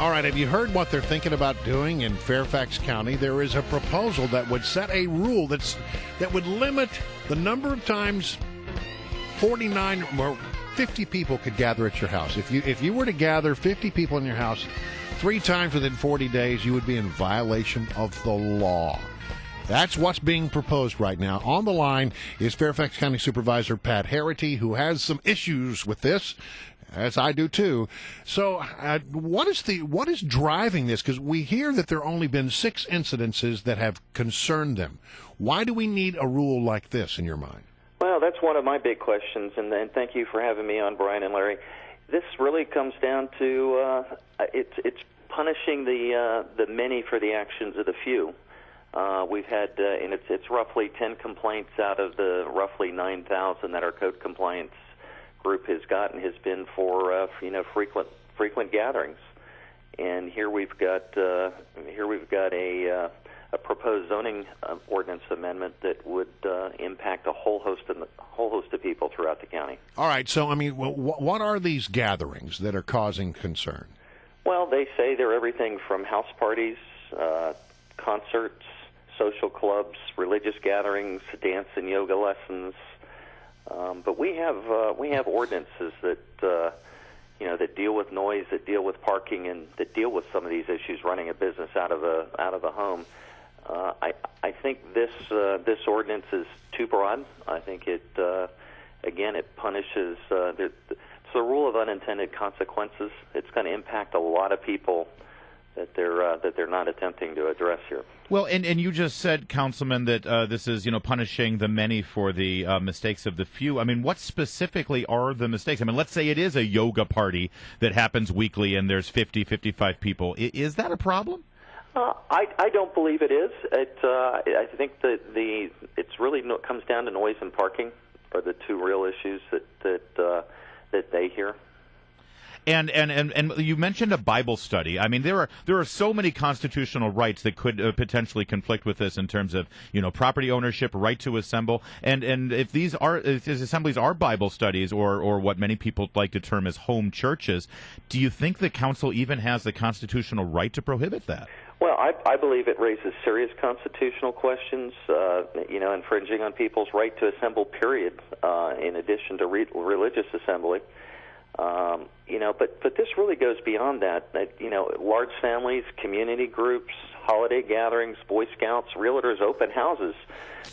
All right, have you heard what they're thinking about doing in Fairfax County? There is a proposal that would set a rule that would limit the number of times 49 or 50 people could gather at your house. If you were to gather 50 people in your house 3 times within 40 days, you would be in violation of the law. That's what's being proposed right now. On the line is Fairfax County Supervisor Pat Herrity, who has some issues with this, as I do too. So what is driving this? Because we hear that there have only been 6 incidences that have concerned them. Why do we need a rule like this, in your mind? Well, that's one of my big questions, and thank you for having me on, Brian and Larry. This really comes down to it's punishing the many for the actions of the few. We've had, and it's roughly 10 complaints out of the roughly 9,000 that our code compliance group has gotten has been for frequent gatherings. And here we've got a proposed zoning ordinance amendment that would impact a whole host of people throughout the county. All right. So, I mean, what are these gatherings that are causing concern? Well, they say they're everything from house parties, concerts, social clubs, religious gatherings, dance and yoga lessons. But we have ordinances that that deal with noise, that deal with parking, and that deal with some of these issues running a business out of a home. I think this ordinance is too broad. I think it punishes. It's the rule of unintended consequences. It's going to impact a lot of people that they're not attempting to address here. Well, and you just said, Councilman, that this is punishing the many for the mistakes of the few. I mean, what specifically are the mistakes? I mean, let's say it is a yoga party that happens weekly and there's 50, 55 people. Is that a problem? I don't believe it is. I think that it's really comes down to noise and parking are the 2 real issues that they hear. And you mentioned a Bible study. I mean, there are so many constitutional rights that could potentially conflict with this in terms of property ownership, right to assemble, and if these assemblies are Bible studies or what many people like to term as home churches, do you think the council even has the constitutional right to prohibit that? Well, I believe it raises serious constitutional questions, infringing on people's right to assemble, period, in addition to religious assembly. But this really goes beyond that. Large families, community groups, holiday gatherings, Boy Scouts, realtors, open houses.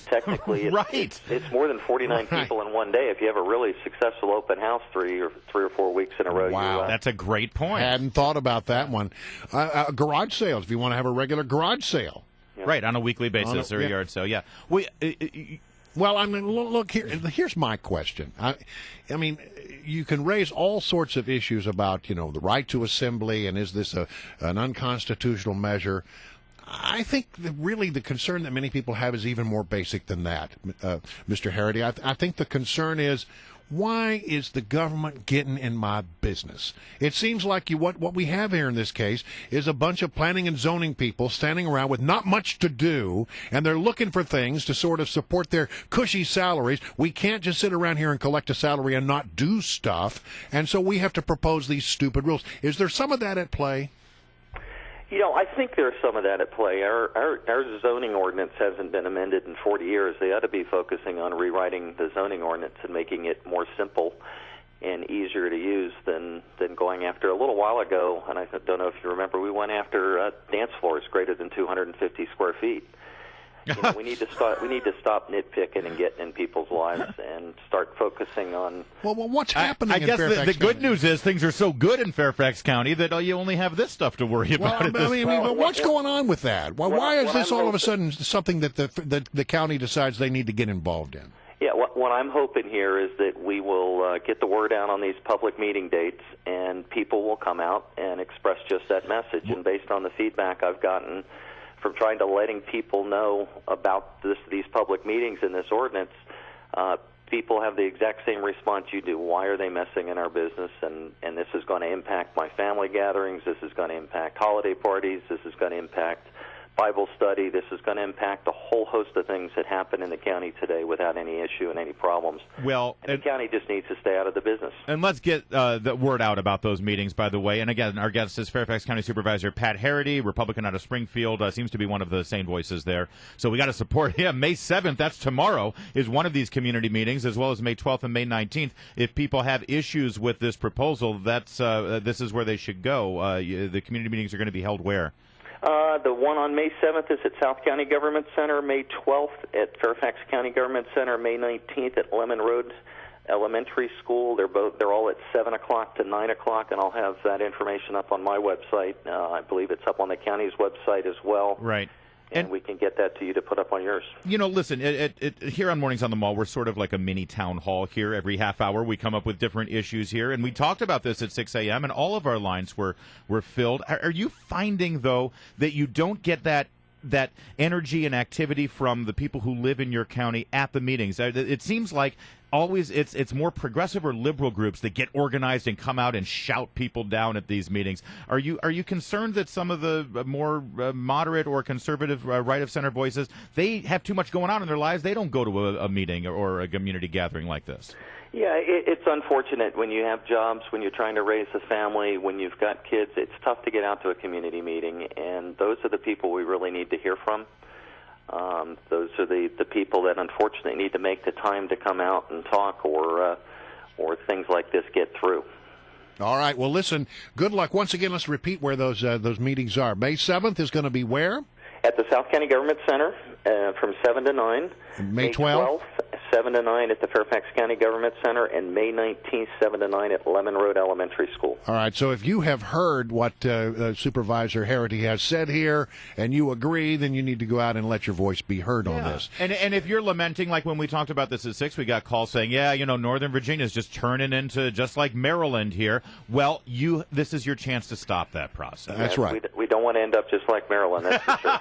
Technically, right. It's more than 49 people in one day. If you have a really successful open house 3 or 4 weeks in a row. Wow, that's a great point. Hadn't thought about that one. Garage sales, if you want to have a regular garage sale. Yeah. Right, on a weekly basis or a yard sale, yeah. Well, I mean, look here. Here's my question. I mean, you can raise all sorts of issues about, the right to assembly, and is this an unconstitutional measure? I think really the concern that many people have is even more basic than that, Mr. Herrity. I think the concern is, why is the government getting in my business? It seems like what we have here in this case is a bunch of planning and zoning people standing around with not much to do, and they're looking for things to sort of support their cushy salaries. We can't just sit around here and collect a salary and not do stuff, and so we have to propose these stupid rules. Is there some of that at play? I think there's some of that at play. Our zoning ordinance hasn't been amended in 40 years. They ought to be focusing on rewriting the zoning ordinance and making it more simple and easier to use than going after. A little while ago, and I don't know if you remember, we went after dance floors greater than 250 square feet. We need to stop nitpicking and getting in people's lives and start focusing on. Well, what's happening? I guess in Fairfax the good County? News is things are so good in Fairfax County that you only have this stuff to worry about. But what's going on with that? Why is this all of a sudden something that the county decides they need to get involved in? Yeah, what I'm hoping here is that we will get the word out on these public meeting dates, and people will come out and express just that message. And based on the feedback I've gotten from trying to letting people know about these public meetings in this ordinance, people have the exact same response you do. Why are they messing in our business? And this is going to impact my family gatherings. This is going to impact holiday parties. This is going to impact Bible study. This is going to impact a whole host of things that happen in the county today without any issue and any problems. Well, and the county just needs to stay out of the business. And let's get the word out about those meetings, by the way. And again, our guest is Fairfax County Supervisor Pat Herrity, Republican out of Springfield, seems to be one of the sane voices there. So we got to support him. May 7th, that's tomorrow, is one of these community meetings, as well as May 12th and May 19th. If people have issues with this proposal, that's this is where they should go. The community meetings are going to be held where? The one on May 7th is at South County Government Center, May 12th at Fairfax County Government Center, May 19th at Lemon Road Elementary School. They're all at 7 o'clock to 9 o'clock, and I'll have that information up on my website. I believe it's up on the county's website as well. Right. And we can get that to you to put up on yours. You know, listen, here on Mornings on the Mall, we're sort of like a mini town hall here. Every half hour we come up with different issues here, and we talked about this at 6 a.m., and all of our lines were filled. Are you finding, though, that you don't get that energy and activity from the people who live in your county at the meetings? It seems like always it's more progressive or liberal groups that get organized and come out and shout people down at these meetings. Are you concerned that some of the more moderate or conservative right of center voices, they have too much going on in their lives, they don't go to a meeting or a community gathering like this? Yeah, it's unfortunate when you have jobs, when you're trying to raise a family, when you've got kids. It's tough to get out to a community meeting, and those are the people we really need to hear from. Those are the people that unfortunately need to make the time to come out and talk, or things like this get through. All right. Well, listen, good luck. Once again, let's repeat where those meetings are. May 7th is going to be where? At the South County Government Center from 7 to 9. May 12th? 7 to 9 at the Fairfax County Government Center, and May 19th, 7 to 9 at Lemon Road Elementary School. All right, so if you have heard what Supervisor Herrity has said here and you agree, then you need to go out and let your voice be heard on this. And if you're lamenting, like when we talked about this at 6, we got calls saying, Northern Virginia is just turning into just like Maryland here. Well, this is your chance to stop that process. That's right. We don't want to end up just like Maryland, that's for sure.